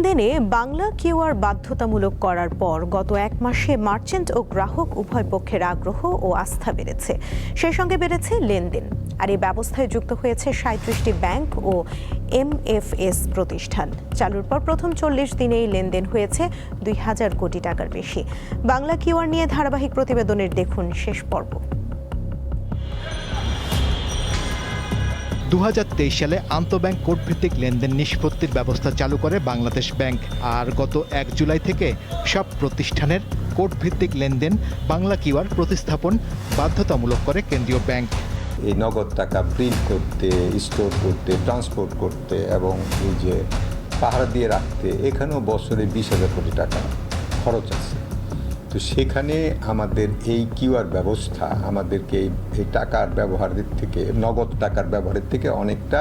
লেনদেনে বাংলা কিউআর বাধ্যতামূলক করার পর গত এক মাসে মার্চেন্ট ও গ্রাহক উভয় পক্ষের আগ্রহ ও আস্থা বেড়েছে। সেই সঙ্গে বেড়েছে লেনদেন। আর এই ব্যবস্থায় যুক্ত হয়েছে ৩৭টি ব্যাংক ও এমএফএস প্রতিষ্ঠান। চালুর পর প্রথম ৪০ দিনেই লেনদেন হয়েছে ২,০০০ কোটি টাকার বেশি। বাংলা কিউআর নিয়ে ধারাবাহিক প্রতিবেদনের দেখুন শেষ পর্ব। ২০২৩ সালে আন্তঃব্যাংক কোডভিত্তিক লেনদেন নিষ্পত্তির ব্যবস্থা চালু করে বাংলাদেশ ব্যাংক। আর গত ১ জুলাই থেকে সব প্রতিষ্ঠানের কোডভিত্তিক লেনদেন বাংলা কিউআর প্রতিস্থাপন বাধ্যতামূলক করে কেন্দ্রীয় ব্যাংক। এই নগদ টাকা প্রিন্ট করতে, স্টোর করতে, ট্রান্সপোর্ট করতে এবং এই যে পাহারা দিয়ে রাখতে এখানেও বছরে ২০,০০০ কোটি টাকা খরচ আছে। তো সেখানে আমাদের এই কিউআর ব্যবস্থা আমাদেরকে এই টাকার ব্যবহারের থেকে, নগদ টাকার ব্যবহারের থেকে অনেকটা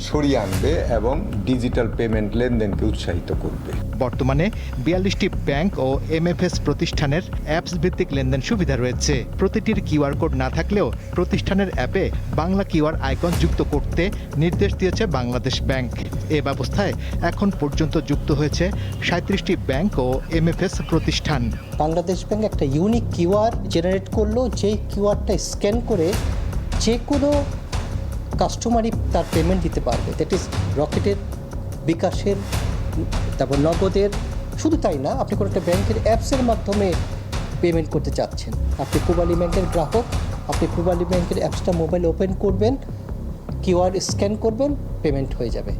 সরিয়ে আনবে এবং ডিজিটাল পেমেন্ট লেনদেনকে উৎসাহিত করবে। বর্তমানে ৪২টি ব্যাংক ও এমএফএস প্রতিষ্ঠানের অ্যাপস ভিত্তিক লেনদেন সুবিধা রয়েছে। প্রতিটির কিউআর কোড না থাকলেও প্রতিষ্ঠানের অ্যাপে বাংলা কিউআর আইকন যুক্ত করতে নির্দেশ দিয়েছে বাংলাদেশ ব্যাংক। এ ব্যবস্থায় এখন পর্যন্ত যুক্ত হয়েছে ৩৭টি ব্যাংক ও এমএফএস প্রতিষ্ঠান। বাংলাদেশ ব্যাংক একটা ইউনিক কিউআর জেনারেট করলো, যেই কিউআরটা স্ক্যান করে যে কোনো কাস্টমারই তার পেমেন্ট দিতে পারবে। দ্যাট ইজ রকেটের, বিকাশের, তারপর নগদের। শুধু তাই না, আপনি কোনো একটা ব্যাংকের অ্যাপসের মাধ্যমে পেমেন্ট করতে চাচ্ছেন, আপনি পূবালী ব্যাংকের গ্রাহক, আপনি পূবালী ব্যাংকের অ্যাপসটা মোবাইল ওপেন করবেন, কিউআর স্ক্যান করবেন, পেমেন্ট হয়ে যাবে।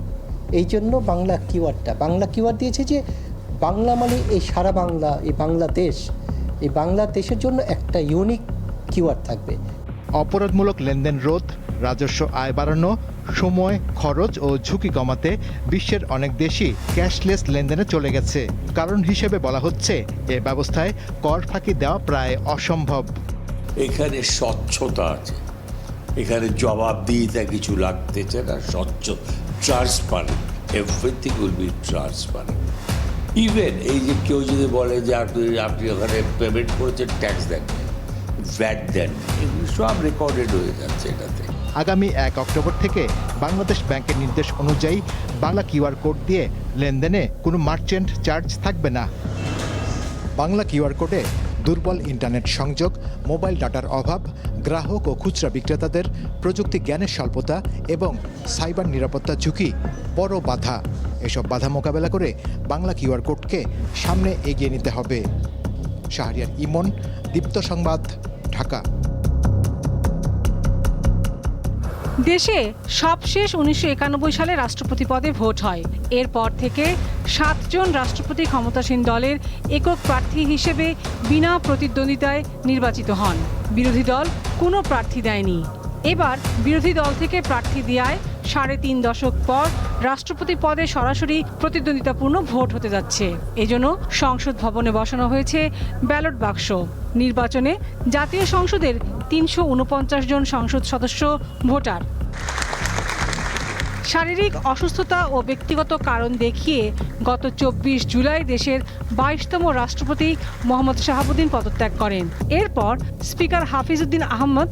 এই জন্য বাংলা কিউআর দিয়েছে যে বাংলা মানে এই সারা বাংলা, এই বাংলাদেশ, এই বাংলাদেশের জন্য একটা ইউনিক কিউআর থাকবে। অপরাধমূলক লেনদেন রোধ, রাজস্ব আয় বাড়ানো, সময়, খরচ ও ঝুঁকি কমাতে বিশ্বের অনেক দেশই ক্যাশলেস লেনদেনে চলে গেছে। কারণ হিসেবে বলা হচ্ছে এ ব্যবস্থায় কর ফাঁকি দেওয়া প্রায় অসম্ভব। এখানে স্বচ্ছতা আছে, এখানে জবাবদিহিতা কিছু লাগতেছে না, স্বচ্ছ, transparent, everything will be transparent. Even এই যে কেউ যদি বলে যে আপনি ওখানে পেমেন্ট করেছেন, ট্যাক্স দেন, ভ্যাট দেন, এগুলো সব রেকর্ডেড হয়ে যাচ্ছে এটাতে। আগামী ১ অক্টোবর থেকে বাংলাদেশ ব্যাংকের নির্দেশ অনুযায়ী বাংলা কিউআর কোড দিয়ে লেনদেনে কোনো মার্চেন্ট চার্জ থাকবে না। বাংলা কিউআর কোডে দুর্বল ইন্টারনেট সংযোগ, মোবাইল ডাটার অভাব, গ্রাহক ও খুচরা বিক্রেতাদের প্রযুক্তি জ্ঞানের স্বল্পতা এবং সাইবার নিরাপত্তা ঝুঁকি বড় বাধা। এসব বাধা মোকাবেলা করে বাংলা কিউআর কোডকে সামনে এগিয়ে নিতে হবে। শাহরিয়ার ইমন, দীপ্ত সংবাদ, ঢাকা। দেশে সবশেষ ১৯৯১ সালে রাষ্ট্রপতি পদে ভোট হয়। এরপর থেকে ৭ জন রাষ্ট্রপতি ক্ষমতাসীন দলের একক প্রার্থী হিসেবে বিনা প্রতিদ্বন্দ্বিতায় নির্বাচিত হন। বিরোধী দল কোনো প্রার্থী দেয়নি। এবার বিরোধী দল থেকে প্রার্থী দেওয়ায় ৩.৫ দশক পর রাষ্ট্রপতি পদে সরাসরি প্রতিদ্বন্দ্বিতাপূর্ণ ভোট হতে যাচ্ছে। এজন্য সংসদ ভবনে বসানো হয়েছে ব্যালট বাক্স। নির্বাচনে জাতীয় সংসদের ৩৪৯ জন সংসদ সদস্য ভোটার। শারীরিক অসুস্থতা ও ব্যক্তিগত কারণ দেখিয়ে গত ২৪ জুলাই দেশের ২২তম রাষ্ট্রপতি মোহাম্মদ শাহাবুদ্দিন পদত্যাগ করেন। এরপর স্পিকার হাফিজউদ্দিন আহমদ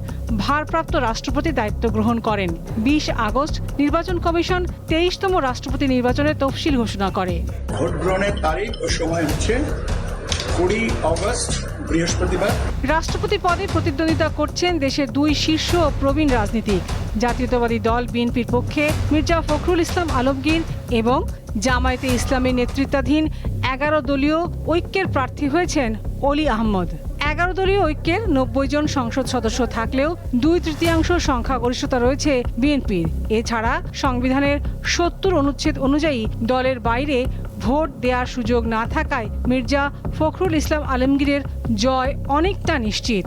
ভারপ্রাপ্ত রাষ্ট্রপতির দায়িত্ব গ্রহণ করেন। ২০ আগস্ট নির্বাচন কমিশন ২৩তম রাষ্ট্রপতি নির্বাচনের তফসিল ঘোষণা করে। ভোট গ্রহণের তারিখ ও সময় হচ্ছে ২০ আগস্ট, বৃহস্পতিবার। রাষ্ট্রপতি পদে প্রতিদ্বন্দ্বিতা করছেন দেশের ২ শীর্ষ প্রবীণ রাজনীতিক। জাতীয়তাবাদী দল বিএনপির পক্ষে মির্জা ফখরুল ইসলাম আলমগীর এবং জামায়াতে ইসলামী নেতৃত্বাধীন ১১ দলীয় ঐক্যের প্রার্থী হয়েছেন অলি আহমদ। ১১ দলীয় ঐক্যের ৯০ জন সংসদ সদস্য থাকলেও ২/৩ সংখ্যাগরিষ্ঠতা রয়েছে বিএনপির। এছাড়া সংবিধানের ৭০ অনুচ্ছেদ অনুযায়ী দলের বাইরে ভোট দেওয়ার সুযোগ না থাকায় মির্জা ফখরুল ইসলাম আলমগীরের জয় অনেকটা নিশ্চিত।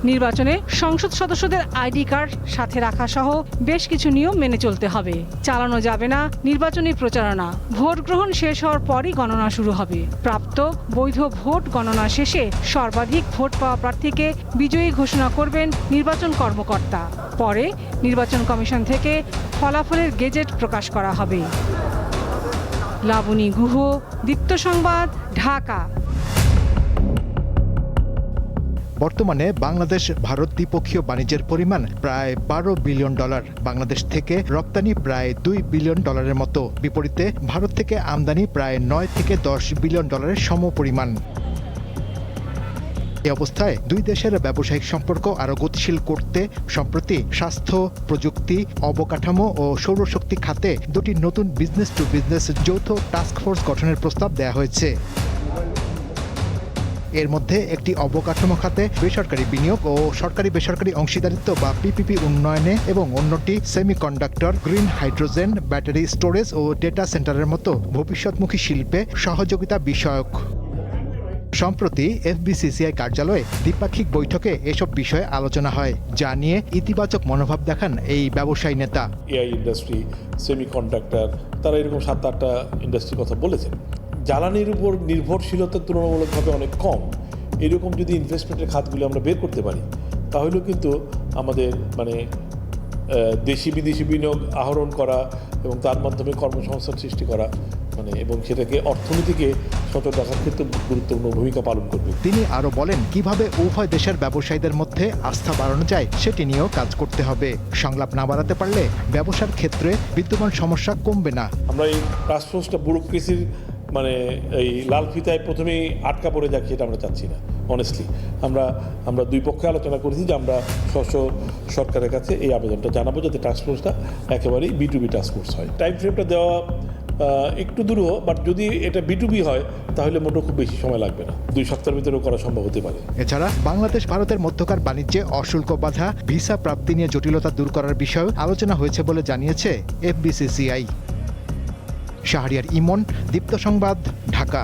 নির্বাচনে সংসদ সদস্যদের আইডি কার্ড সাথে রাখা সহ বেশ কিছু নিয়ম মেনে চলতে হবে। চালানো যাবে না নির্বাচনী প্রচারণা। ভোট গ্রহণ শেষ হওয়ার পরই গণনা শুরু হবে। প্রাপ্ত বৈধ ভোট গণনা শেষে সর্বাধিক ভোট পাওয়া প্রার্থীকে বিজয়ী ঘোষণা করবেন নির্বাচন কর্মকর্তা। পরে নির্বাচন কমিশন থেকে ফলাফলের গেজেট প্রকাশ করা হবে। লাবণী গুহ, দীপ্ত সংবাদ, ঢাকা। বর্তমানে বাংলাদেশ ভারত দ্বিপক্ষীয় বাণিজ্যের পরিমাণ প্রায় $12 বিলিয়ন, বাংলাদেশ থেকে রপ্তানি প্রায় $2 বিলিয়ন মতো, বিপরীতে ভারত থেকে আমদানি প্রায় $9 থেকে $10 বিলিয়ন সমপরিমাণ। এই অবস্থায় দুই দেশের ব্যবসায়িক সম্পর্ক আরও গতিশীল করতে সম্প্রতি স্বাস্থ্য, প্রযুক্তি, অবকাঠামো ও সৌরশক্তি খাতে দুটি নতুন বিজনেস টু বিজনেস যৌথ টাস্কফোর্স গঠনের প্রস্তাব দেওয়া হয়েছে। এর মধ্যে একটি অবকাঠামো খাতে বেসরকারি বিনিয়োগ ও সরকারি বেসরকারি অংশীদারিত্ব বা পিপিপি উন্নয়নে এবং অন্যটি semiconductor, green hydrogen, battery storage ও ডেটা সেন্টারের মতো ভবিষ্যৎমুখী শিল্পে সহযোগিতা বিষয়ক। সম্প্রতি এফবিসিসিআই কার্যালয়ে দ্বিপাক্ষিক বৈঠকে এসব বিষয়ে আলোচনা হয়, যা নিয়ে ইতিবাচক মনোভাব দেখান এই ব্যবসায়ী নেতা। এআই ইন্ডাস্ট্রি, সেমিকন্ডাক্টর, তারা এরকম 7-8টা ইন্ডাস্ট্রির কথা বলেছেন। জ্বালানির উপর নির্ভরশীলতা তুলনামূলকভাবে অনেক কম। এরকম যদি ইনভেস্টমেন্টের খাতগুলি আমরা বের করতে পারি, তাহলেও কিন্তু আমাদের দেশি বিদেশি বিনিয়োগ আহরণ করা এবং তার মাধ্যমে কর্মসংস্থান সৃষ্টি করা এবং সেটাকে অর্থনীতিকে সচল রাখার ক্ষেত্রে গুরুত্বপূর্ণ ভূমিকা পালন করবে। তিনি আরও বলেন, কিভাবে উভয় দেশের ব্যবসায়ীদের মধ্যে আস্থা বাড়ানো যায় সেটি নিয়েও কাজ করতে হবে। সংলাপ না বাড়াতে পারলে ব্যবসার ক্ষেত্রে বিদ্যমান সমস্যা কমবে না। আমরা এই ট্রান্সফোর্সটা ব্যুরোক্রেসির এই লাল ফিতায় প্রথমেই আটকা পড়ে যাক, সেটা আমরা চাচ্ছি না। অনেস্টলি আমরা দুই পক্ষে আলোচনা করেছি যে আমরা সরকারের কাছে এই আবেদনটা জানাবো যাতে টাস্কফোর্সটা একেবারেই B2B টাস্কফোর্স হয়। টাইম ফ্রেমটা দেওয়া একটু দূরও, বাট যদি এটা B2B হয় তাহলে মোটেও খুব বেশি সময় লাগবে না, 2 সপ্তাহের ভিতরেও করা সম্ভব হতে পারে। এছাড়া বাংলাদেশ ভারতের মধ্যকার বাণিজ্যে অশুল্ক বাধা, ভিসা প্রাপ্তি নিয়ে জটিলতা দূর করার বিষয়েও আলোচনা হয়েছে বলে জানিয়েছে এফবিসিসিআই। শাহরিয়ার ইমন, দীপ্ত সংবাদ, ঢাকা।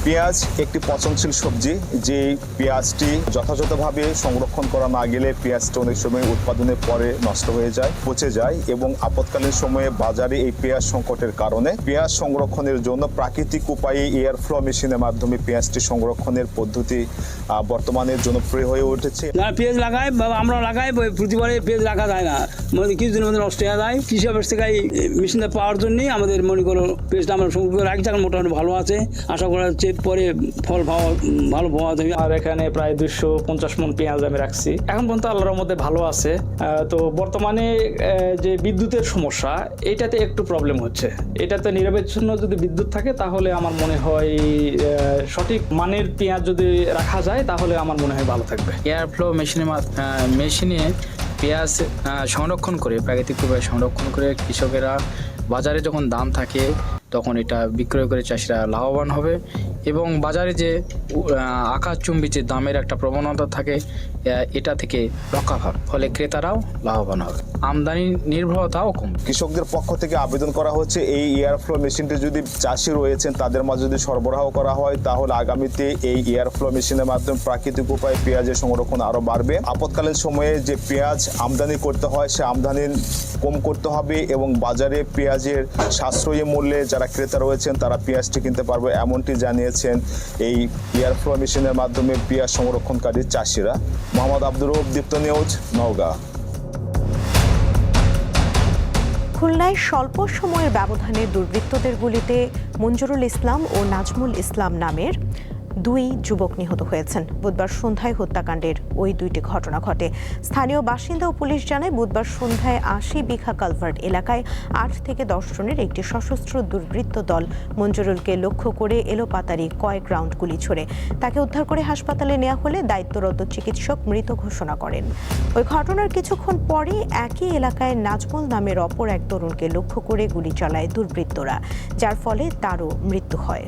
পেঁয়াজ একটি পচনশীল সবজি, যে পেঁয়াজটি যথাযথভাবে সংরক্ষণ করা না গেলে পেঁয়াজটা অনেক সময় উৎপাদনের পরে নষ্ট হয়ে যায়, পচে যায় এবং আপৎকালীন সময়ে বাজারে এই পেঁয়াজ সংকটের কারণে পেঁয়াজ সংরক্ষণের জন্য প্রাকৃতিক উপায়ে এয়ার ফ্লো মেশিনের মাধ্যমে পেঁয়াজটি সংরক্ষণের পদ্ধতি বর্তমানে জনপ্রিয় হয়ে উঠেছে। পেঁয়াজ লাগাই বা আমরা লাগাই, প্রতিবারে পেঁয়াজ রাখা যায় না, কিছুদিনের মধ্যে নষ্ট হয়ে যায়। কৃষি অফিস থেকে মেশিনটা পাওয়ার জন্যই আমাদের মনে করো পেঁয়াজটা আমরা সংরক্ষণ করে রাখছি, এখন মোটামুটি ভালো আছে, আশা করা হচ্ছে পরে ফল ভালো পাওয়া যাবে। আর এখানে প্রায় 250 মণ পেঁয়াজ আমি রাখছি, এখন পর্যন্ত আল্লাহর মধ্যে ভালো আছে। তো বর্তমানে যে বিদ্যুতের সমস্যা, এটাতে একটু প্রবলেম হচ্ছে। এটাতে নিরবচ্ছিন্ন যদি বিদ্যুৎ থাকে তাহলে আমার মনে হয় সঠিক মানের পেঁয়াজ যদি রাখা যায় তাহলে আমার মনে হয় ভালো থাকবে। এয়ার ফ্লো মেশিনে পেঁয়াজ সংরক্ষণ করে, প্রাকৃতিক উপায়ে সংরক্ষণ করে কৃষকেরা বাজারে যখন দাম থাকে তখন এটা বিক্রয় করে চাষিরা লাভবান হবে এবং বাজারে যে আকাশচুম্বী যে দামের একটা প্রবণতা থাকে এটা থেকে রক্ষা পাবে, ফলে ক্রেতারাও লাভবান হবে, আমদানি নির্ভরতাও কমবে। কৃষকদের পক্ষ থেকে আবেদন করা হচ্ছে এই এয়ার ফ্লো মেশিনটি যদি চাষি রয়েছেন তাদের মাঝে যদি সরবরাহ করা হয় তাহলে আগামীতে এই এয়ার ফ্লো মেশিনের মাধ্যমে প্রাকৃতিক উপায়ে পেঁয়াজের সংরক্ষণ আরও বাড়বে। আপৎকালীন সময়ে যে পেঁয়াজ আমদানি করতে হয় সে আমদানি কম করতে হবে এবং বাজারে পেঁয়াজের সাশ্রয়ী মূল্যে যারা ক্রেতা রয়েছেন তারা পেঁয়াজটি কিনতে পারবে, এমনটি জানিয়েছেন এই এয়ার ফ্লো মেশিনের মাধ্যমে পেঁয়াজ সংরক্ষণকারী চাষিরা। মোহাম্মদ আব্দুর রউফ, দীপ্ত নিউজ, নওগাঁ। খুলনায় স্বল্প সময়ের ব্যবধানে দুর্বৃত্তদের গুলিতে মঞ্জুরুল ইসলাম ও নাজমুল ইসলাম নামের 2 যুবক নিহত হয়েছেন। বুধবার সন্ধ্যায় হত্যাকাণ্ডের ওই 2টি ঘটনা ঘটে। স্থানীয় বাসিন্দা ও পুলিশ জানায়, বুধবার সন্ধ্যায় 80 বিঘা কালভার্ট এলাকায় 8 থেকে 10 জনের একটি সশস্ত্র দুর্বৃত্ত দল মঞ্জুরুলকে লক্ষ্য করে এলোপাতাড়ি কয়েক রাউন্ড গুলি ছোড়ে। তাকে উদ্ধার করে হাসপাতালে নেওয়া হলে দায়িত্বরত চিকিৎসক মৃত ঘোষণা করেন। ওই ঘটনার কিছুক্ষণ পরে একই এলাকায় নাজমুল নামের অপর এক তরুণকে লক্ষ্য করে গুলি চালায় দুর্বৃত্তরা, যার ফলে তারও মৃত্যু হয়।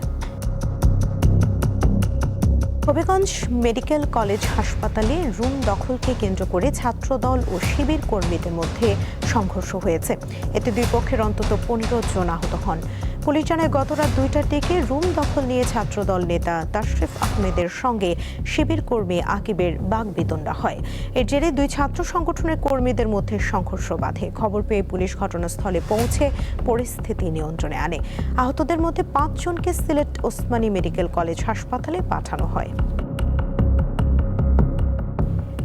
হবিগঞ্জ মেডিকেল কলেজ হাসপাতালে রুম দখলকে কেন্দ্র করে ছাত্রদল ও শিবির কর্মীদের মধ্যে সংঘর্ষ হয়েছে। এতে 2 পক্ষের অন্তত 15 জন আহত হন। পুলিশ জানায়, গত রাত 2টার দিকে রুম দখল নিয়ে ছাত্রদল নেতা তাশরিফ আহমেদের সঙ্গে শিবির কর্মী আকিবের বাগবিতণ্ডা হয়। এর জেরে 2 ছাত্র সংগঠনের কর্মীদের মধ্যে সংঘর্ষ বাধে। খবর পেয়ে পুলিশ ঘটনাস্থলে পৌঁছে পরিস্থিতি নিয়ন্ত্রণে আনে। আহতদের মধ্যে 5 জনকে সিলেট ওসমানী মেডিকেল কলেজ হাসপাতালে পাঠানো হয়।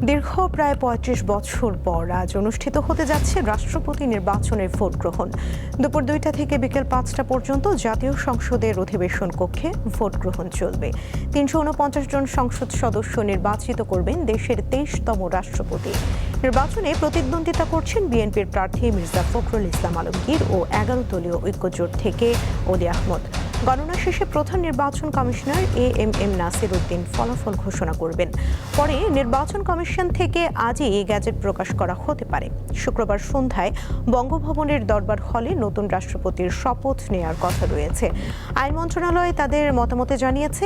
দীর্ঘ প্রায় ৩৫ বছর পর আজ অনুষ্ঠিত হতে যাচ্ছে রাষ্ট্রপতি নির্বাচনের ভোট গ্রহণ। দুপুর ২টা থেকে বিকেল ৫টা পর্যন্ত জাতীয় সংসদের অধিবেশন কক্ষে ভোট গ্রহণ চলবে। ৩৪৯ জন সংসদ সদস্য নির্বাচিত করবেন দেশের ২৩তম রাষ্ট্রপতি। নির্বাচনে প্রতিদ্বন্দ্বিতা করছেন বিএনপির প্রার্থী মির্জা ফখরুল ইসলাম আলমগীর ও ১১ দলীয় ঐক্যজোট থেকে অলি আহমদ। গণনা শেষে প্রধান নির্বাচন কমিশনার এএমএম নাসির উদ্দিন ফলাফল ঘোষণা করবেন। পরে নির্বাচন কমিশন থেকে আজই গ্যাজেট প্রকাশ করা হতে পারে। শুক্রবার সন্ধ্যায় বঙ্গভবনের দরবার হলে নতুন রাষ্ট্রপতির শপথ নেওয়ার কথা রয়েছে। আইন মন্ত্রণালয় তাদের মতামতে জানিয়েছে,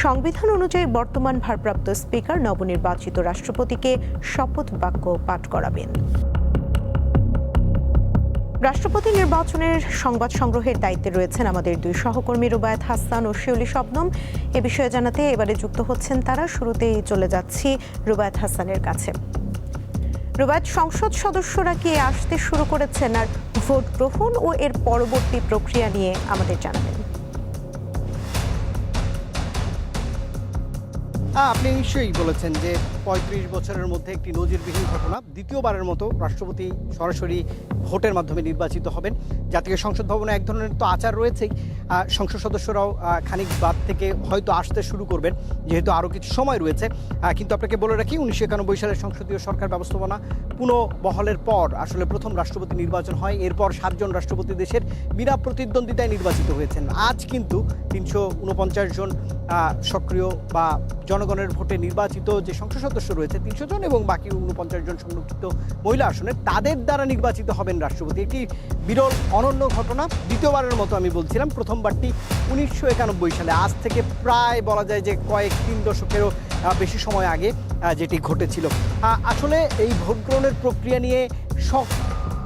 সংবিধান অনুযায়ী বর্তমান ভারপ্রাপ্ত স্পিকার নবনির্বাচিত রাষ্ট্রপতিকে শপথ বাক্য পাঠ করাবেন। রাষ্ট্রপতি নির্বাচনের সংবাদ সংগ্রহের দায়িত্বে রয়েছেন আমাদের দুই সহকর্মী রুবায়েত হাসান ও শিউলি শবনম। এ বিষয়ে জানাতে এবারে যুক্ত হচ্ছেন তারা। শুরুতেই চলে যাচ্ছি রুবায়েত হাসানের কাছে। রুবায়েত, সংসদ সদস্যরা কি আসতে শুরু করেছেন, আর ভোট গ্রহণ ও এর পরবর্তী প্রক্রিয়া নিয়ে আমাদের জানাবেন। আপনি নিশ্চয়ই বলেছেন যে ৩৫ বছরের মধ্যে একটি নজিরবিহীন ঘটনা। দ্বিতীয়বারের মতো রাষ্ট্রপতি সরাসরি ভোটের মাধ্যমে নির্বাচিত হবেন। জাতীয় সংসদ ভবনে এক ধরনের তো আচার রয়েছেই, সংসদ সদস্যরাও খানিক বাদ থেকে হয়তো আসতে শুরু করবেন, যেহেতু আরও কিছু সময় রয়েছে। কিন্তু আপনাকে বলে রাখি, ১৯৯১ সালের সংসদীয় সরকার ব্যবস্থাপনা পুনঃবহালের পর আসলে প্রথম রাষ্ট্রপতি নির্বাচন হয়। এরপর ৭ জন রাষ্ট্রপতি দেশের বিনা প্রতিদ্বন্দ্বিতায় নির্বাচিত হয়েছেন। আজ কিন্তু ৩৪৯ জন সক্রিয় বা জনগণের ভোটে নির্বাচিত যে সংসদ সদস্য রয়েছে ৩০০ জন এবং বাকি ৪৯ জন সংরক্ষিত মহিলা আসনে তাদের দ্বারা নির্বাচিত হবেন রাষ্ট্রপতি। একটি বিরল অনন্য ঘটনা। দ্বিতীয়বারের মতো আমি বলছিলাম, প্রথমবারটি ১৯৯১ সালে, আজ থেকে প্রায় বলা যায় যে কয়েক ৩ দশকেরও বেশি সময় আগে যেটি ঘটেছিল। আসলে এই ভোট গ্রহণের প্রক্রিয়া নিয়ে সব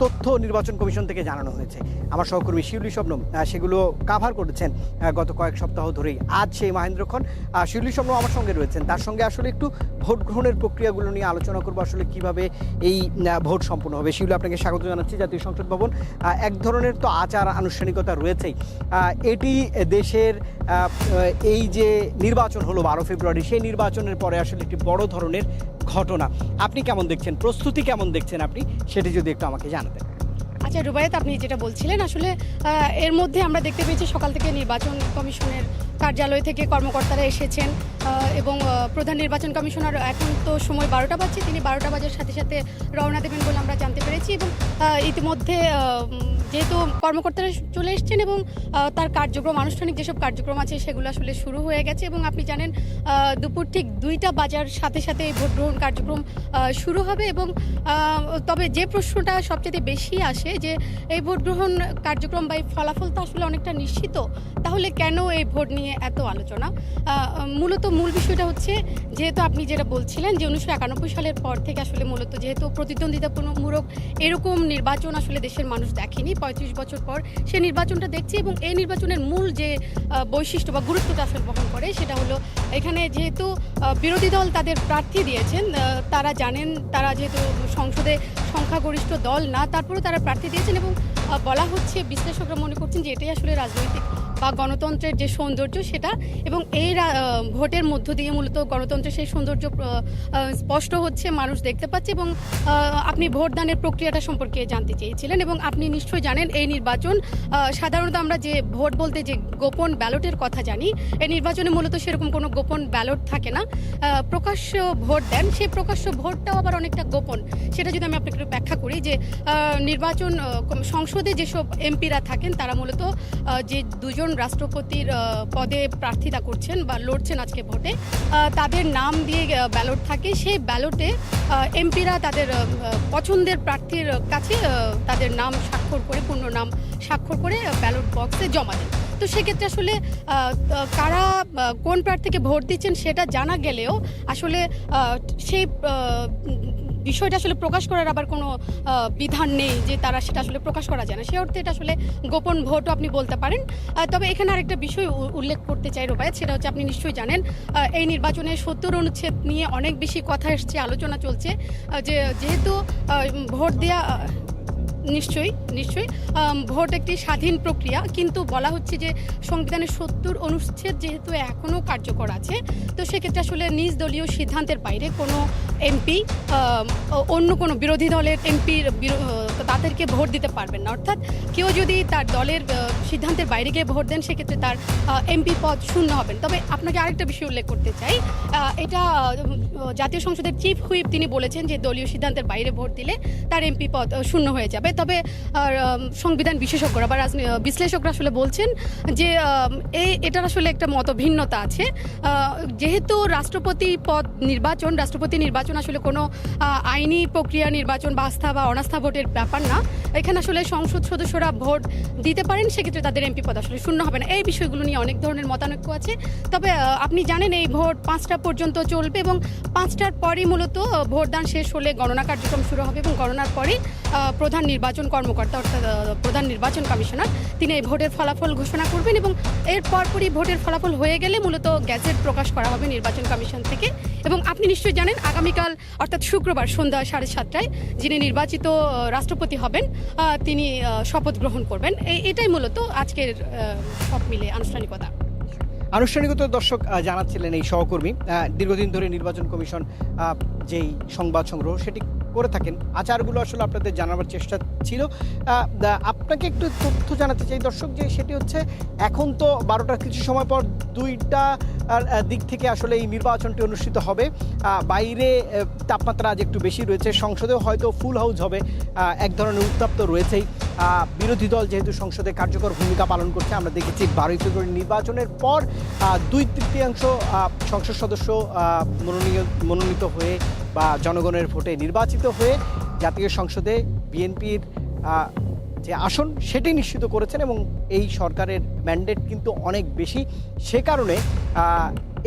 তথ্য নির্বাচন কমিশন থেকে জানানো হয়েছে। আমার সহকর্মী শিউলি শবনম সেগুলো কাভার করেছেন গত কয়েক সপ্তাহ ধরেই। আজ সেই মহেন্দ্রক্ষণ শিউলি শবনম আমার সঙ্গে রয়েছেন, তার সঙ্গে আসলে একটু ভোট গ্রহণের প্রক্রিয়াগুলো নিয়ে আলোচনা করবো, আসলে কিভাবে এই ভোট সম্পন্ন হবে। শিউলি, আপনাকে স্বাগত জানাচ্ছি জাতীয় সংসদ ভবন। এক ধরনের তো আচার আনুষ্ঠানিকতা রয়েছেই। এটি দেশের এই যে নির্বাচন হলো ১২ ফেব্রুয়ারি, সেই নির্বাচনের পরে আসলে একটি বড় ধরনের ঘটনা। আপনি কেমন দেখছেন, প্রস্তুতি কেমন দেখছেন আপনি, সেটি যদি একটু আমাকে জানাতেন। আচ্ছা রুবায়েত, আপনি যেটা বলছিলেন, আসলে এর মধ্যে আমরা দেখতে পেয়েছি সকাল থেকে নির্বাচন কমিশনের কার্যালয় থেকে কর্মকর্তারা এসেছেন এবং প্রধান নির্বাচন কমিশনার এখন তো সময় ১২টা বাজছে, তিনি ১২টা বাজার সাথে সাথে রওনা দেবেন বলে আমরা জানতে পেরেছি। এবং ইতিমধ্যে যেহেতু কর্মকর্তারা চলে এসেছেন এবং তার কার্যক্রম, আনুষ্ঠানিক যেসব কার্যক্রম আছে সেগুলো আসলে শুরু হয়ে গেছে। এবং আপনি জানেন দুপুর ঠিক 2টা বাজার সাথে সাথে এই ভোট গ্রহণ কার্যক্রম শুরু হবে। এবং তবে যে প্রশ্নটা সবচেয়ে বেশি আসে যে এই ভোট গ্রহণ কার্যক্রম বা এই ফলাফল তো আসলে অনেকটা নিশ্চিত, তাহলে কেন এই ভোট নিয়ে এত আলোচনা? মূলত মূল বিষয়টা হচ্ছে, যেহেতু আপনি যেটা বলছিলেন যে ১৯৯১ সালের পর থেকে আসলে মূলত যেহেতু প্রতিদ্বন্দ্বিতামূলক এরকম নির্বাচন আসলে দেশের মানুষ দেখেনি, ৩৫ বছর পর সে নির্বাচনটা দেখছে। এবং এই নির্বাচনের মূল যে বৈশিষ্ট্য বা গুরুত্বটা আসলে বহন করে সেটা হলো, এখানে যেহেতু বিরোধী দল তাদের প্রার্থী দিয়েছেন, তারা জানেন তারা যেহেতু সংসদে সংখ্যাগরিষ্ঠ দল না, তারপরেও তারা প্রার্থী দিয়েছেন। এবং বলা হচ্ছে, বিশ্লেষকরা মনে করছেন যে এটাই আসলে রাজনৈতিক বা গণতন্ত্রের যে সৌন্দর্য সেটা। এবং এই ভোটের মধ্য দিয়ে মূলত গণতন্ত্রের সেই সৌন্দর্য স্পষ্ট হচ্ছে, মানুষ দেখতে পাচ্ছে। এবং আপনি ভোটদানের প্রক্রিয়াটা সম্পর্কে জানতে চেয়েছিলেন, এবং আপনি নিশ্চয়ই জানেন এই নির্বাচন সাধারণত আমরা যে ভোট বলতে যে গোপন ব্যালটের কথা জানি, এই নির্বাচনে মূলত সেরকম কোনো গোপন ব্যালট থাকে না, প্রকাশ্য ভোট দেন। সেই প্রকাশ্য ভোটটাও আবার অনেকটা গোপন। সেটা যদি আমি আপনাকে একটু ব্যাখ্যা করি, যে নির্বাচন সংসদে যেসব এমপিরা থাকেন তারা মূলত যে দুজন রাষ্ট্রপতির পদে প্রার্থিতা করছেন বা লড়ছেন আজকে ভোটে, তাদের নাম দিয়ে ব্যালট থাকে। সেই ব্যালটে এমপিরা তাদের পছন্দের প্রার্থীর কাছে তাদের নাম স্বাক্ষর করে, পূর্ণ নাম স্বাক্ষর করে ব্যালট বক্সে জমা দেন। তো সেক্ষেত্রে আসলে কারা কোন প্রার্থীকে ভোট দিচ্ছেন সেটা জানা গেলেও আসলে সেই বিষয়টা আসলে প্রকাশ করার আবার কোনো বিধান নেই যে তারা সেটা আসলে প্রকাশ করা যায় না। সে অর্থে এটা আসলে গোপন ভোটও আপনি বলতে পারেন। তবে এখানে আরেকটা বিষয় উল্লেখ করতে চাই রুবায়েত, সেটা হচ্ছে আপনি নিশ্চয়ই জানেন এই নির্বাচনে ৭০ অনুচ্ছেদ নিয়ে অনেক বেশি কথা এসছে, আলোচনা চলছে, যে যেহেতু ভোট দেওয়া নিশ্চয়ই নিশ্চয়ই ভোট একটি স্বাধীন প্রক্রিয়া, কিন্তু বলা হচ্ছে যে সংবিধানের 70 অনুচ্ছেদ যেহেতু এখনও কার্যকর আছে, তো সেক্ষেত্রে আসলে নিজ দলীয় সিদ্ধান্তের বাইরে কোনো এমপি অন্য কোনো বিরোধী দলের এমপির তাদেরকে ভোট দিতে পারবেন না। অর্থাৎ কেউ যদি তার দলের সিদ্ধান্তের বাইরে গিয়ে ভোট দেন, সেক্ষেত্রে তার এমপি পদ শূন্য হবেন। তবে আপনাকে আরেকটা বিষয় উল্লেখ করতে চাই, এটা জাতীয় সংসদের চিফ হুইপ তিনি বলেছেন যে দলীয় সিদ্ধান্তের বাইরে ভোট দিলে তার এমপি পদ শূন্য হয়ে যাবে। তবে সংবিধান বিশেষজ্ঞরা বা বিশ্লেষকরা আসলে বলছেন যে এটার আসলে একটা মতভিন্নতা আছে। যেহেতু রাষ্ট্রপতি নির্বাচন আসলে কোনো আইনি প্রক্রিয়া নির্বাচন বা আস্থা বা অনাস্থা ভোটের ব্যাপার না, এখানে আসলে সংসদ সদস্যরা ভোট দিতে পারেন, সেক্ষেত্রে তাদের এমপি পদ আসলে শূন্য হবে না। এই বিষয়গুলো নিয়ে অনেক ধরনের মতানৈক্য আছে। তবে আপনি জানেন এই ভোট 5টা পর্যন্ত চলবে এবং 5টার পরই মূলত ভোটদান শেষ হলে গণনা কার্যক্রম শুরু হবে এবং গণনার পরেই প্রধান নির্বাচন কর্মকর্তা অর্থাৎ প্রধান নির্বাচন কমিশনার তিনি এই ভোটের ফলাফল ঘোষণা করবেন এবং এর পরপরই ভোটের ফলাফল হয়ে গেলে মূলত গ্যাজেট প্রকাশ করা হবে নির্বাচন কমিশন থেকে। এবং আপনি নিশ্চয়ই জানেন আগামীকাল অর্থাৎ শুক্রবার সন্ধ্যা 7:30টায় যিনি নির্বাচিত রাষ্ট্রপতি হবেন তিনি শপথ গ্রহণ করবেন। এটাই মূলত আজকের সব মিলে আনুষ্ঠানিকতা। আনুষ্ঠানিকতা দর্শক জানাচ্ছিলেন এই সহকর্মী। দীর্ঘদিন ধরে নির্বাচন কমিশন যেই সংবাদ সংগ্রহ সেটি করে থাকেন, আচারগুলো আসলে আপনাদের জানাবার চেষ্টা ছিল। আপনাকে একটু তথ্য জানাতে চাই দর্শক, যে সেটি হচ্ছে এখন তো 12টার কিছু সময় পর 2টা দিক থেকে আসলে এই নির্বাচনটি অনুষ্ঠিত হবে। বাইরে তাপমাত্রা আজ একটু বেশি রয়েছে, সংসদেও হয়তো ফুল হাউস হবে, এক ধরনের উত্তাপ্ত রয়েছেই। বিরোধী দল যেহেতু সংসদে কার্যকর ভূমিকা পালন করছে, আমরা দেখেছি 12ই ফেব্রুয়ারি নির্বাচনের পর 2/3 সংসদ সদস্য মনোনীত হয়ে বা জনগণের ভোটে নির্বাচিত হয়ে জাতীয় সংসদে বিএনপির যে আসন সেটি নিশ্চিত করেছেন এবং এই সরকারের ম্যান্ডেট কিন্তু অনেক বেশি। সে কারণে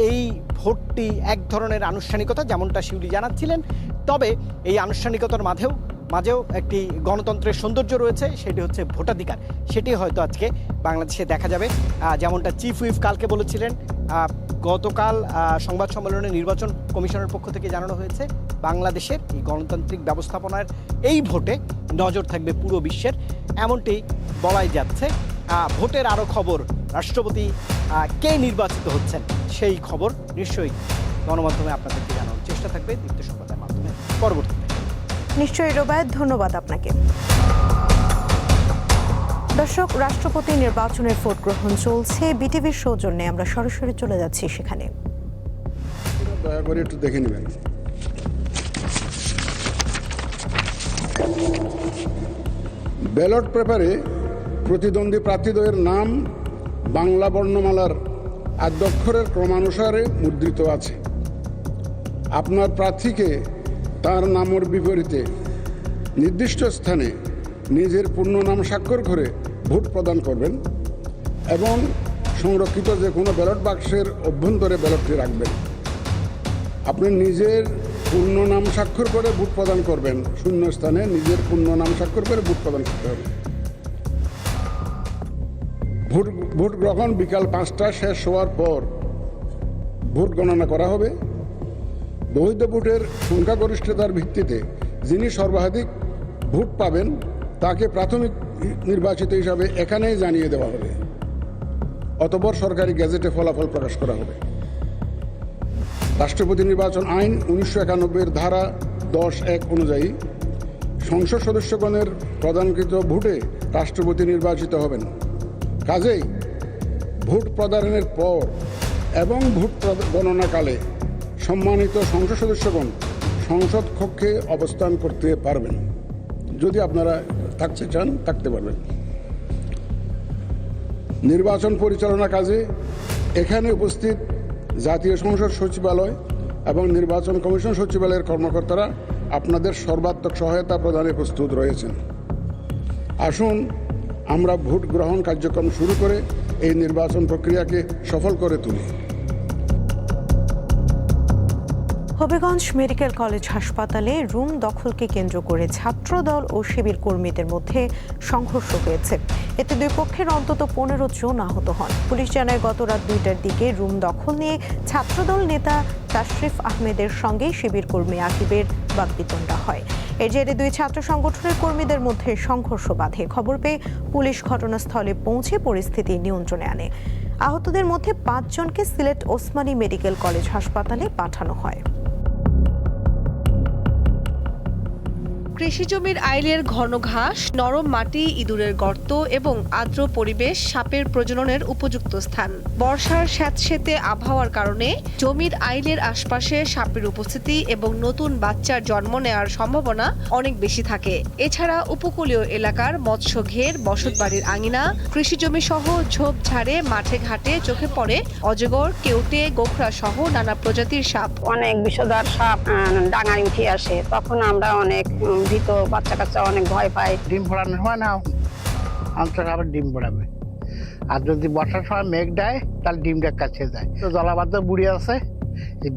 এই ভোটটি এক ধরনের আনুষ্ঠানিকতা, যেমনটা শিউলি জানাচ্ছিলেন। তবে এই আনুষ্ঠানিকতার মাঝেও একটি গণতন্ত্রের সৌন্দর্য রয়েছে, সেটি হচ্ছে ভোটাধিকার। সেটি হয়তো আজকে বাংলাদেশে দেখা যাবে। যেমনটা চিফ হুইপ কালকে বলেছিলেন, গতকাল সংবাদ সম্মেলনে নির্বাচন কমিশনের পক্ষ থেকে জানানো হয়েছে বাংলাদেশের এই গণতান্ত্রিক ব্যবস্থাপনার এই ভোটে নজর থাকবে পুরো বিশ্বের, এমনটি বলাই যাচ্ছে। ভোটের আরও খবর, রাষ্ট্রপতি কে নির্বাচিত হচ্ছেন সেই খবর নিশ্চয়ই গণমাধ্যমে আপনাদেরকে জানানোর চেষ্টা থাকবে দীপ্ত সংবাদের মাধ্যমে পরবর্তীতে। নিশ্চয়ই রোবায়েত, ধন্যবাদ আপনাকে। দর্শক, রাষ্ট্রপতি নির্বাচনের ভোট গ্রহণ চলছে, বিটিভির সৌজন্যে আমরা সরাসরি চলে যাচ্ছি সেখানে। দয়া করে একটু দেখে নেবেন। ব্যালট পেপারে প্রতিদ্বন্দ্বী প্রার্থীদ্বয়ের নাম বাংলা বর্ণমালার আদ্যাক্ষরের ক্রমানুসারে মুদ্রিত আছে। আপনার প্রার্থীকে তার নামের বিপরীতে নির্দিষ্ট স্থানে নিজের পূর্ণ নাম স্বাক্ষর করে ভোট প্রদান করবেন এবং সংরক্ষিত যে কোনো ব্যালট বাক্সের অভ্যন্তরে ব্যালটটি রাখবেন। আপনি নিজের পূর্ণ নাম স্বাক্ষর করে ভোট প্রদান করবেন, শূন্য স্থানে নিজের পূর্ণ নাম স্বাক্ষর করে ভোট প্রদান করতে হবে। ভোট গ্রহণ বিকাল 5টা শেষ হওয়ার পর ভোট গণনা করা হবে। বৈধ ভোটের সংখ্যাগরিষ্ঠতার ভিত্তিতে যিনি সর্বাধিক ভোট পাবেন তাকে প্রাথমিক নির্বাচিত হিসাবে এখানেই জানিয়ে দেওয়া হবে। অতঃপর সরকারি গেজেটে ফলাফল প্রকাশ করা হবে। রাষ্ট্রপতি নির্বাচন আইন 1991 ধারা 10(1) অনুযায়ী সংসদ সদস্যগণের প্রদানকৃত ভোটে রাষ্ট্রপতি নির্বাচিত হবেন। কাজেই ভোট প্রদানের পর এবং ভোট গণনাকালে সম্মানিত সংসদ সদস্যগণ সংসদ কক্ষে অবস্থান করতে পারবেন। যদি আপনারা থাকতে চান থাকতে পারবেন। নির্বাচন পরিচালনা কাজে এখানে উপস্থিত জাতীয় সংসদ সচিবালয় এবং নির্বাচন কমিশন সচিবালয়ের কর্মকর্তারা আপনাদের সর্বাত্মক সহায়তা প্রদানে প্রস্তুত রয়েছেন। আসুন আমরা ভোট গ্রহণ কার্যক্রম শুরু করে এই নির্বাচন প্রক্রিয়াকে সফল করে তুলি। হবিগঞ্জ মেডিকেল কলেজ হাসপাতালে রুম দখলকে কেন্দ্র করে ছাত্রদল ও শিবির কর্মীদের মধ্যে সংঘর্ষ হয়েছে। এতে দুই পক্ষের অন্তত 15 জন আহত হন। পুলিশ জানায় গত রাত 2টার দিকে রুম দখল নিয়ে ছাত্রদল নেতা তাশরিফ আহমেদের সঙ্গে শিবির কর্মী আকিবের বাগবিতণ্ডা হয়। এর জেরে দুই ছাত্র সংগঠনের কর্মীদের মধ্যে সংঘর্ষ বাধে। খবর পেয়ে পুলিশ ঘটনাস্থলে পৌঁছে পরিস্থিতি নিয়ন্ত্রণে আনে। আহতদের মধ্যে 5 জনকে সিলেট ওসমানী মেডিকেল কলেজ হাসপাতালে পাঠানো হয়। কৃষি জমির আইলের ঘন ঘাস, নরম মাটি, ইঁদুরের গর্ত এবং আর্দ্র পরিবেশ সাপের প্রজননের উপযুক্ত স্থান। বর্ষার স্যাঁতসেঁতে আবহাওয়ার কারণে জমির আইলের আশপাশে সাপের উপস্থিতি এবং নতুন বাচ্চার জন্ম নেওয়ার সম্ভাবনা অনেক বেশি থাকে। এছাড়া উপকূলীয় এলাকার মৎস্য ঘের, বসতবাড়ির আঙিনা, কৃষি জমি সহ ঝোপঝাড়ে, মাঠে ঘাটে চোখে পড়ে অজগর, কেউটে, গোখরা সহ নানা প্রজাতির সাপ। অনেক বিষধর সাপ ডাঙায় উঠে আসে, তখন আমরা অনেক ভীত, বাচ্চা কাচ্চা অনেক ভয় পায়। ডিম ফোড়ানো হয় না, অন্তত আবার ডিম ফোড়াবে। আর যদি বর্ষার সময় মেঘ দেয় তাহলে ডিমটা কাছে যায়। তো জলাবদ্ধ বুড়ি আছে,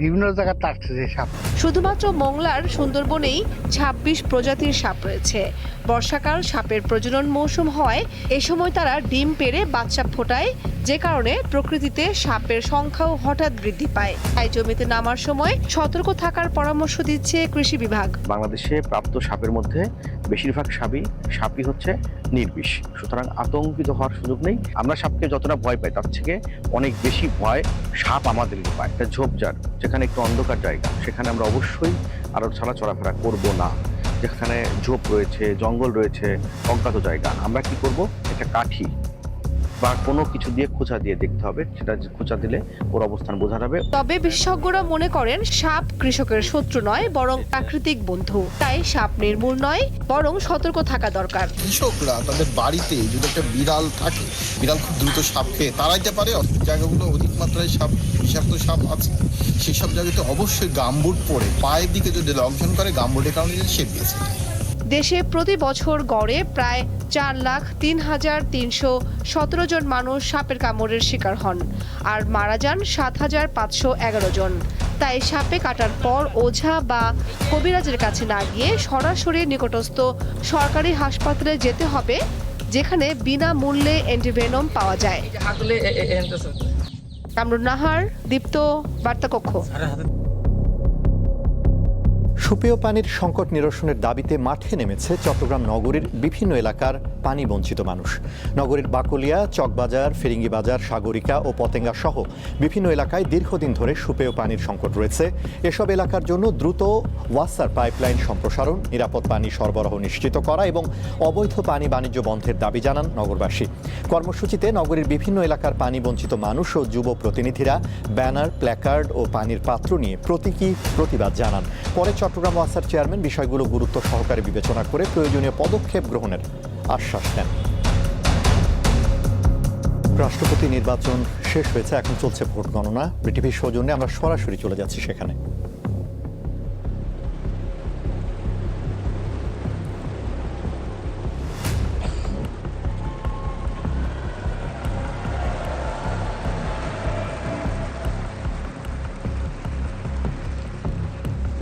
বিভিন্ন জায়গায় টাটছে সাপ। শুধুমাত্র মংলার সুন্দরবনেই 26 প্রজাতির সাপ রয়েছে। বর্ষাকাল সাপের প্রজনন মৌসুম হয়, এ সময় তারা ডিম পেড়ে বাচ্চা ফোটায়, যে কারণে প্রকৃতিতে সাপের সংখ্যাও হঠাৎ বৃদ্ধি পায়। তাই জমিতে নামার সময় সতর্ক থাকার পরামর্শ দিচ্ছে কৃষি বিভাগ। বাংলাদেশে প্রাপ্ত সাপের মধ্যে বেশিরভাগ সাপই হচ্ছে নির্বিষ, সুতরাং আতঙ্কিত হওয়ার সুযোগ নেই। আমরা সাপকে যতটা ভয় পাই তার থেকে অনেক বেশি ভয় সাপ আমাদেরকে পায়। একটা ঝোপঝাড় যেখানে একটু অন্ধকার জায়গা, সেখানে আমরা অবশ্যই আরো ছাড়া চলাফেরা করব না। যেখানে ঝোপ রয়েছে, জঙ্গল রয়েছে, অজ্ঞাত জায়গা, আমরা কি করব, একটা কাঠি বা কোনো কিছু দিয়ে খোঁচা দিয়ে দেখতে হবে, সেটা খোঁচা দিলে ওর অবস্থান বোঝা যাবে। তবে বিশেষজ্ঞরা মনে করেন সাপ কৃষকের শত্রু নয়, বরং প্রাকৃতিক বন্ধু। তাই সাপ নির্মূল নয়, বরং সতর্ক থাকা দরকার। কৃষকরা তাদের বাড়িতে যদি একটা বিড়াল থাকে, বিড়াল খুব দ্রুত সাপ খেয়ে তাড়াইতে পারে, জায়গাগুলো অধিক মাত্রায় সাপ, বিষাক্ত সাপ আছে, সেই সব জায়গাতে অবশ্যই গামবুট পরে পায়ের দিকে যদি লঙ্ঘন করে, গামবুটের কারণে যদি সে বেঁচে যায়। দেশে প্রতি বছর গড়ে প্রায় 4,03,317 জন মানুষ সাপের কামড়ের শিকার হন, আর মারা যান 7,511 জন। তাই সাপে কাটার পর ওঝা বা কবিরাজের কাছে না গিয়ে সরাসরি নিকটস্থ সরকারি হাসপাতালে যেতে হবে, যেখানে বিনামূল্যে অ্যান্টিভেনম পাওয়া যায়। কামরুন নাহার, দীপ্ত, বার্তাকক্ষ। সুপেয় পানির সংকট নিরসনের দাবিতে মাঠে নেমেছে চট্টগ্রাম নগরীর বিভিন্ন এলাকার পানি বঞ্চিত মানুষ। নগরীর বাকলিয়া, চকবাজার, ফিরিঙ্গি বাজার, সাগরিকা ও পতেঙ্গা সহ বিভিন্ন এলাকায় দীর্ঘদিন ধরে সুপেয় পানির সংকট রয়েছে। এসব এলাকার জন্য দ্রুত ওয়াসার পাইপলাইন সম্প্রসারণ, নিরাপদ পানি সরবরাহ নিশ্চিত করা এবং অবৈধ পানি বাণিজ্য বন্ধের দাবি জানান নগরবাসী। কর্মসূচিতে নগরীর বিভিন্ন এলাকার পানি বঞ্চিত মানুষ ও যুব প্রতিনিধিরা ব্যানার, প্ল্যাকার্ড ও পানির পাত্র নিয়ে প্রতীকী প্রতিবাদ জানান। পরে চট্টগ্রাম ওয়াসার চেয়ারম্যান বিষয়গুলো গুরুত্ব সহকারে বিবেচনা করে প্রয়োজনীয় পদক্ষেপ গ্রহণের আশ্বাস দেন। রাষ্ট্রপতি নির্বাচন শেষ হয়েছে, এখন চলছে ভোট গণনা। বিটিভির সৌজন্যে আমরা সরাসরি চলে যাচ্ছি সেখানে।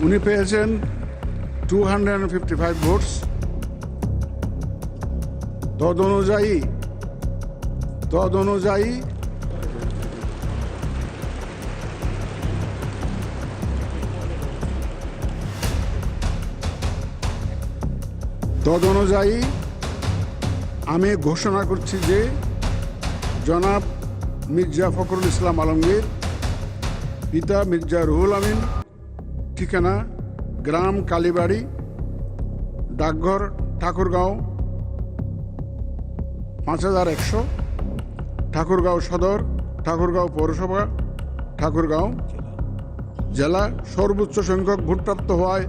উনি পেয়েছেন 255 ভোটস। তদ অনুযায়ী আমি ঘোষণা করছি যে জনাব মির্জা ফখরুল ইসলাম আলমগীর, পিতা মির্জা রুহুল আমিন, ঠিকানা গ্রাম কালীবাড়ি, ডাকঘর ঠাকুরগাঁও 5100, ঠাকুরগাঁও সদর, ঠাকুরগাঁও পৌরসভা, ঠাকুরগাঁও জেলা, সর্বোচ্চ সংখ্যক ভোটপ্রাপ্ত হওয়ায়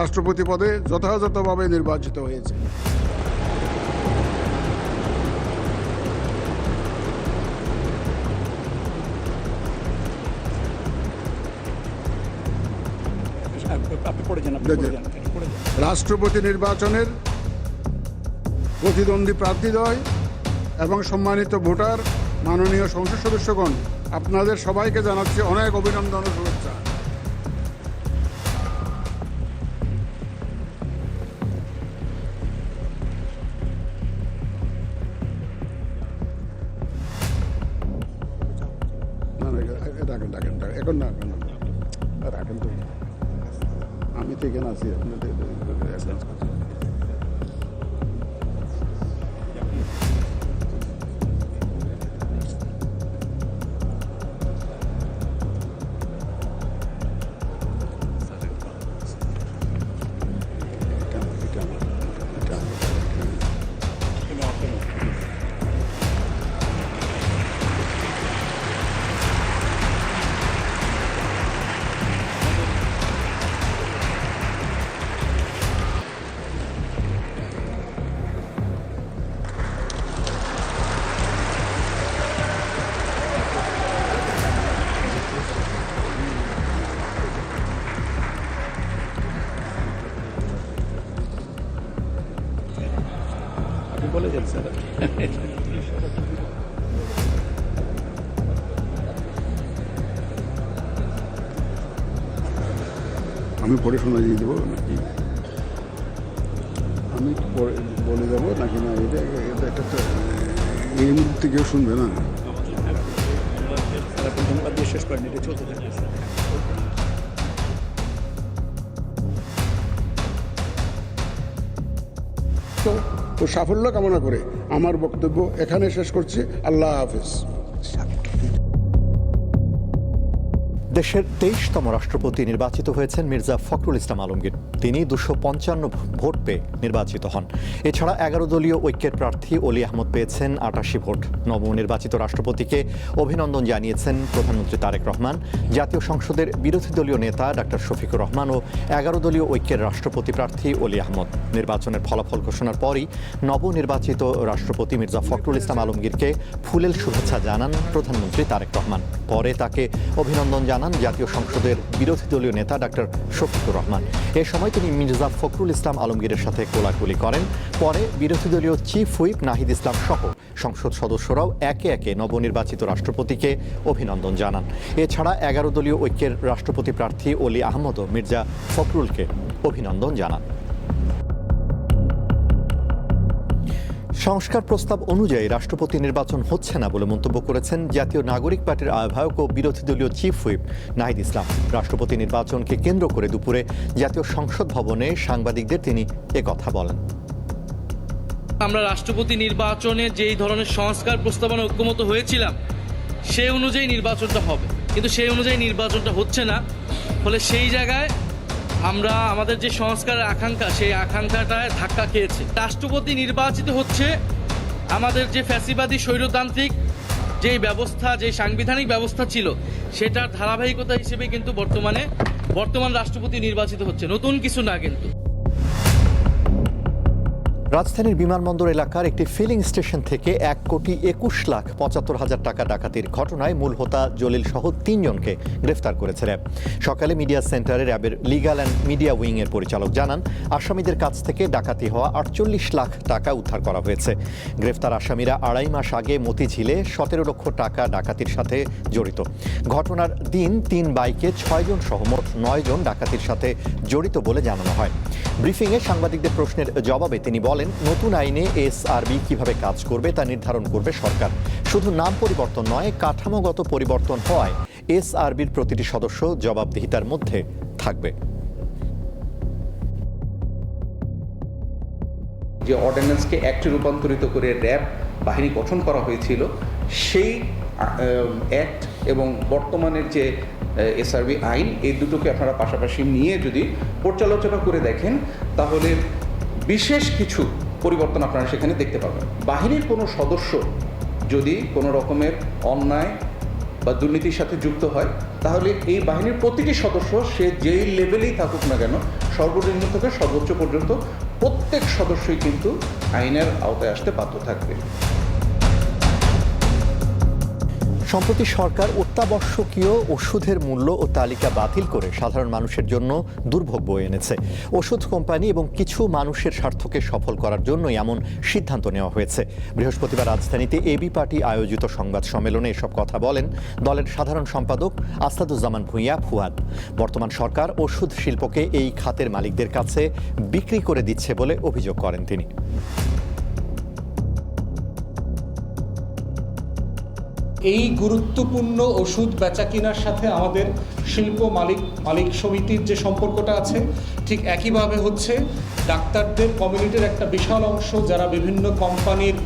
রাষ্ট্রপতি পদে যথাযথভাবে নির্বাচিত হয়েছে। রাষ্ট্রপতি নির্বাচনের প্রতিদ্বন্দ্বী প্রার্থীদ্বয় এবং সম্মানিত ভোটার, মাননীয় সংসদ সদস্যগণ, আপনাদের সবাইকে জানাচ্ছি অনেক অভিনন্দন ও শুভেচ্ছা। এখন না, রাখেন তো, আমি তো এখানে আছি আপনাদের বলে যান স্যার। আমি পরে শোনা দিয়ে দেবো নাকি আমি পরে বলে যাবো নাকি না? এটা এটা একটা এই মুহূর্তে কেউ শুনবে না। ধন্যবাদ দিয়ে শেষ করেন, এটা চলতে থাকবে। তো সাফল্য কামনা করে আমার বক্তব্য এখানে শেষ করছি। আল্লাহ হাফেজ। দেশের 23তম রাষ্ট্রপতি নির্বাচিত হয়েছেন মির্জা ফখরুল ইসলাম আলমগীর। তিনি 255 ভোট পেয়ে নির্বাচিত হন। এছাড়া 11 দলীয় ঐক্যের প্রার্থী অলি আহমদ পেয়েছেন 88 ভোট। নবনির্বাচিত রাষ্ট্রপতিকে অভিনন্দন জানিয়েছেন প্রধানমন্ত্রী তারেক রহমান, জাতীয় সংসদের বিরোধী দলীয় নেতা ডাক্তার শফিকুর রহমান ও 11 দলীয় ঐক্যের রাষ্ট্রপতি প্রার্থী অলি আহমদ। নির্বাচনের ফলাফল ঘোষণার পরই নবনির্বাচিত রাষ্ট্রপতি মির্জা ফখরুল ইসলাম আলমগীরকে ফুলেল শুভেচ্ছা জানান প্রধানমন্ত্রী তারেক রহমান। পরে তাকে অভিনন্দন জানান জাতীয় সংসদের বিরোধী দলীয় নেতা ডাক্তার শফিকুর রহমান। এ সময় তিনি মির্জা ফখরুল ইসলাম আলমগীরের সাথে কোলাকুলি করেন। পরে বিরোধী দলীয় চিফ হুইপ নাহিদ ইসলাম সহ সংসদ সদস্যরাও একে একে নবনির্বাচিত রাষ্ট্রপতিকে অভিনন্দন জানান। এছাড়া 11 দলীয় ঐক্যের রাষ্ট্রপতি প্রার্থী অলি আহমদও মির্জা ফখরুলকে অভিনন্দন জানান। সংস্কার প্রস্তাব অনুযায়ী রাষ্ট্রপতি নির্বাচন হচ্ছে না বলে মন্তব্য করেছেন জাতীয় নাগরিক পার্টির আহ্বায়ক ও বিরোধী দলীয় চিফ হুইপ নাহিদ ইসলাম। রাষ্ট্রপতি নির্বাচনকে কেন্দ্র করে দুপুরে জাতীয় সংসদ ভবনে সাংবাদিকদের তিনি একথা বলেন। আমরা রাষ্ট্রপতি নির্বাচনে যেই ধরনের সংস্কার প্রস্তাবনা ঐক্যমত হয়েছিলাম সেই অনুযায়ী নির্বাচনটা হবে, কিন্তু সেই অনুযায়ী নির্বাচনটা হচ্ছে না। ফলে সেই জায়গায় আমরা আমাদের যে সংস্কারের আকাঙ্ক্ষা, সেই আকাঙ্ক্ষাটায় ধাক্কা খেয়েছে। রাষ্ট্রপতি নির্বাচিত হচ্ছে আমাদের যে ফ্যাসিবাদী স্বৈরতান্ত্রিক যেই ব্যবস্থা, যে সাংবিধানিক ব্যবস্থা ছিল, সেটার ধারাবাহিকতা হিসেবে কিন্তু বর্তমান রাষ্ট্রপতি নির্বাচিত হচ্ছে, নতুন কিছু না। কিন্তু রাজধানীর বিমানবন্দর এলাকার একটি ফিলিং স্টেশন থেকে 1,21,75,000 টাকা ডাকাতির ঘটনায় মূল হোতা জলিল সহ 3 জনকে গ্রেফতার করেছে র্যাব। সকালে মিডিয়া সেন্টারে র্যাবের লিগ্যাল অ্যান্ড মিডিয়া উইং এর পরিচালক জানান, আসামিদের কাছ থেকে ডাকাতি হওয়া 48 লাখ টাকা উদ্ধার করা হয়েছে। গ্রেফতার আসামিরা 2.5 মাস আগে মতিঝিলে 17 লক্ষ টাকা ডাকাতির সাথে জড়িত। ঘটনার দিন 3 বাইকে 6 জন সহ মোট 9 জন ডাকাতির সাথে জড়িত বলে জানানো হয়। ব্রিফিংয়ে সাংবাদিকদের প্রশ্নের জবাবে তিনি বলেন, নতুন আইনে এসআরবি কিভাবে কাজ করবে তা নির্ধারণ করবে সরকার। শুধু নাম পরিবর্তন নয়, কাঠামোগত পরিবর্তন হওয়ায় এসআরবির প্রতিটি সদস্য জবাবদিহিতার মধ্যে থাকবে। যে অর্ডিন্যান্সকে অ্যাক্টে রূপান্তরিত করে র্যাব বাহিনী গঠন করা হয়েছিল, সেই অ্যাক্ট এবং বর্তমানের যে এসআরবি আইন, এই দুটোকে আপনারা পাশাপাশি নিয়ে যদি পর্যালোচনা করে দেখেন, তাহলে বিশেষ কিছু পরিবর্তন আপনারা সেখানে দেখতে পাবেন। বাহিনীর কোনো সদস্য যদি কোনো রকমের অন্যায় বা দুর্নীতির সাথে যুক্ত হয়, তাহলে এই বাহিনীর প্রতিটি সদস্য, সে যেই লেভেলেই থাকুক না কেন, সর্বনিম্ন থেকে সর্বোচ্চ পর্যন্ত প্রত্যেক সদস্যই কিন্তু আইনের আওতায় আসতে বাধ্য থাকবে। সম্প্রতি সরকার অত্যাবশ্যকীয় ওষুধের মূল্য ও তালিকা বাতিল করে সাধারণ মানুষের জন্য দুর্ভোগ বয়ে এনেছে। ওষুধ কোম্পানি এবং কিছু মানুষের স্বার্থকে সফল করার জন্যই এমন সিদ্ধান্ত নেওয়া হয়েছে। বৃহস্পতিবার রাজধানীতে এবি পার্টি আয়োজিত সংবাদ সম্মেলনে এসব কথা বলেন দলের সাধারণ সম্পাদক আসাদুজ্জামান ভূঁইয়া ফুয়াদ। বর্তমান সরকার ওষুধ শিল্পকে এই খাতের মালিকদের কাছে বিক্রি করে দিচ্ছে বলে অভিযোগ করেন তিনি। এই গুরুত্বপূর্ণ ওষুধ বেচা কেনার সাথে আমাদের শিল্প মালিক সমিতির যে সম্পর্কটা আছে ঠিক একইভাবে হচ্ছে ডাক্তারদের কমিউনিটির একটা বিশাল অংশ যারা বিভিন্ন কোম্পানির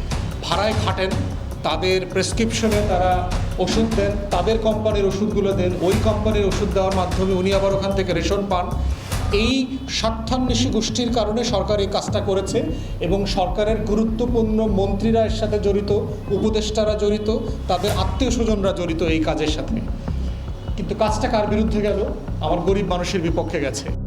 ভাড়ায় খাটেন, তাদের প্রেসক্রিপশনে তারা ওষুধ দেন, তাদের কোম্পানির ওষুধগুলো দেন, ওই কোম্পানির ওষুধ দেওয়ার মাধ্যমে উনি আবার ওখান থেকে রেশন পান। এই স্বার্থান্বেষী গোষ্ঠীর কারণে সরকার এই কাজটা করেছে এবং সরকারের গুরুত্বপূর্ণ মন্ত্রীরা এর সাথে জড়িত, উপদেষ্টারা জড়িত, তাদের আত্মীয় স্বজনরা জড়িত এই কাজের সাথে। কিন্তু কাজটা কার বিরুদ্ধে গেল? আমার গরিব মানুষের বিপক্ষে গেছে।